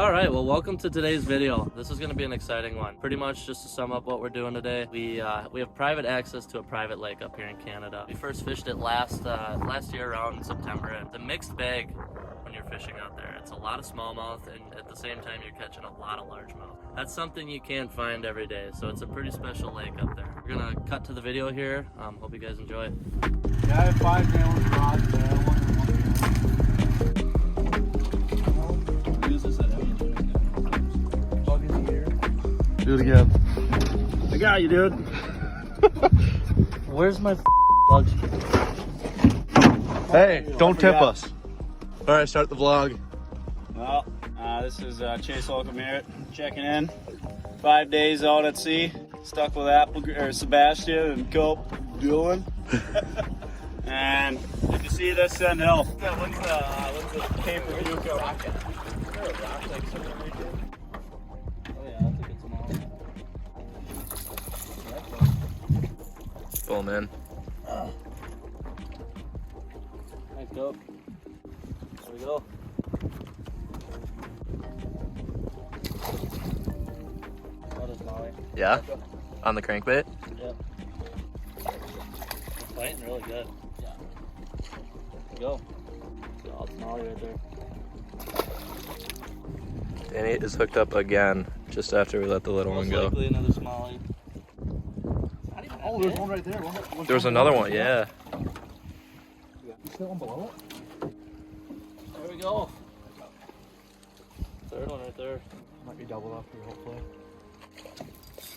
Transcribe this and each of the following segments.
All right, well, welcome to today's video. This is going to be an exciting one. Pretty much just to sum up what we're doing today, we have private access to a private lake up here in Canada. We first fished it last year around September, and it's a mixed bag when you're fishing out there. It's a lot of smallmouth, and at the same time, you're catching a lot of largemouth. That's something you can't find every day, so it's a pretty special lake up there. We're gonna cut to the video here. Hope you guys enjoy it. Yeah, I have 5 gallons of rods there. Do it again. I got you, dude. Where's my lugs? Hey, don't tip us. All right, start the vlog. Well, this is Chase Holcomb here, checking in. 5 days out at sea, stuck with Sebastian and Cope Dylan. And if you see this send hill, what's the pay-per-view rocket? Is there a rock like somewhere right there? Oh yeah, that's a good small. Pull him in. Nice go. There we go. Another smallie. Yeah? On the crankbait? Yep. It's fighting really good. Yeah. There we go. Solid smallie right there. Danny is hooked up again just after we let the little one go. Likely another smallie. Oh, there's one right there. There was another one, yeah. You see that one below it? There we go. Third one right there. Might be doubled up here, hopefully.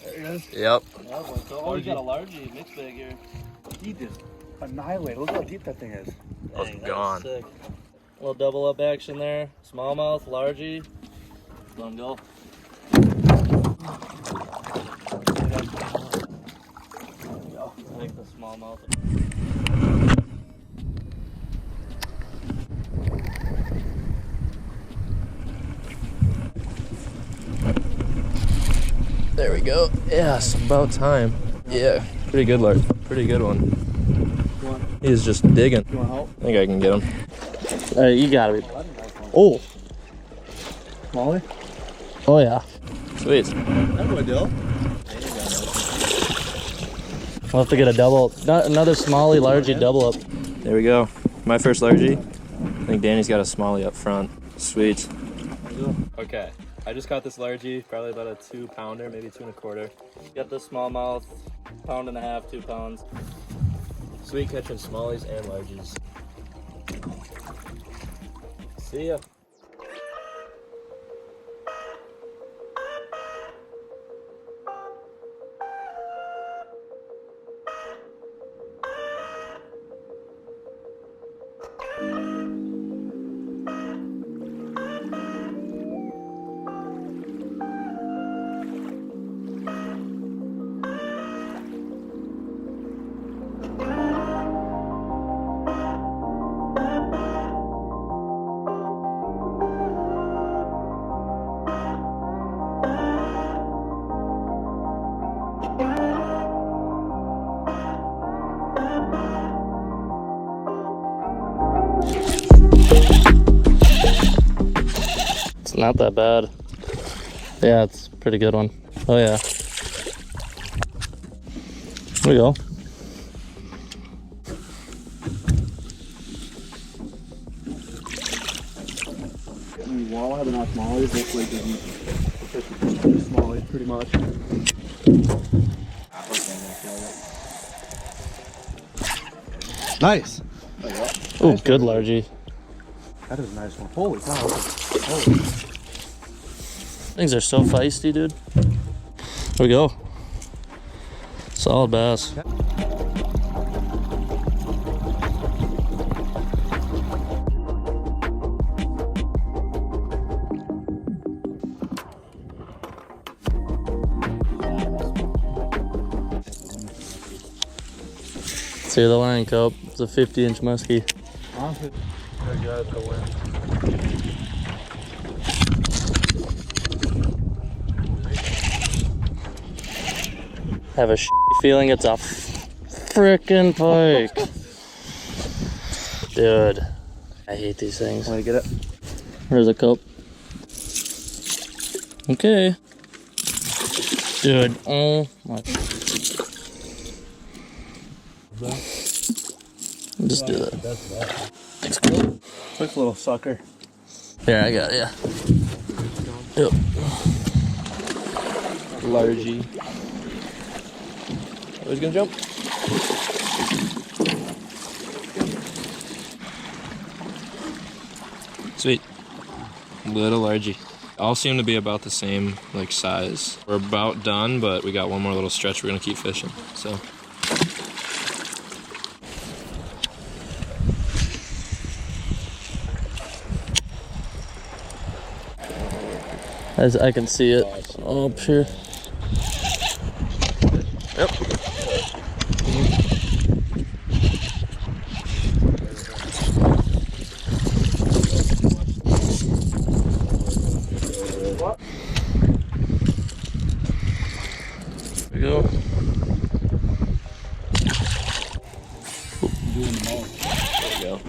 There he is. Yep. Oh, he's got a largie mixed bag here. He just annihilated. Look how deep that thing is. That was Dang, gone. Sick. A little double up action there. Smallmouth, largie. Let him go. I think the smallmouth. There we go. Yes, about time. Yeah, pretty good, Lark. Pretty good one. He's just digging. You want help? I think I can get him. You gotta be. Oh. Molly? Oh yeah. Sweet. That would do. We'll have to get a double, another smallie largie double up. There we go. My first largie. I think Danny's got a smallie up front. Sweet. Okay, I just caught this largie, probably about a 2-pounder, maybe 2 1/4. Got the smallmouth, 1.5 pounds, 2 pounds. Sweet catching smallies and largies. See ya. It's not that bad. Yeah, it's a pretty good one. Oh yeah. There we go. Walleye, but not smallies. That's like the smallies, pretty much. Nice. Oh, good largie. That is a nice one. Holy cow. Things are so feisty, dude. There we go. Solid bass. See the line, Cope. It's a 50-inch muskie. Honestly, very good at the wind. I have a feeling it's a frickin' pike. Dude, I hate these things. Want to get it? Where's the Cope? Okay. Dude, oh my. Just do that. Thanks, girl. Quick little sucker. Here, I got it, yeah. Yep. Largy. Oh, he's gonna jump. Sweet. Little largy. All seem to be about the same like size. We're about done, but we got one more little stretch we're gonna keep fishing. So As I can see it up here. yep. There we go. There we go.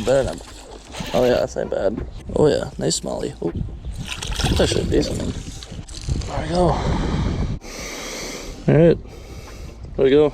Better than. Oh yeah, that's not bad. Oh yeah, nice smallie. Oh, that's actually a decent one. There we go. All right, there we go.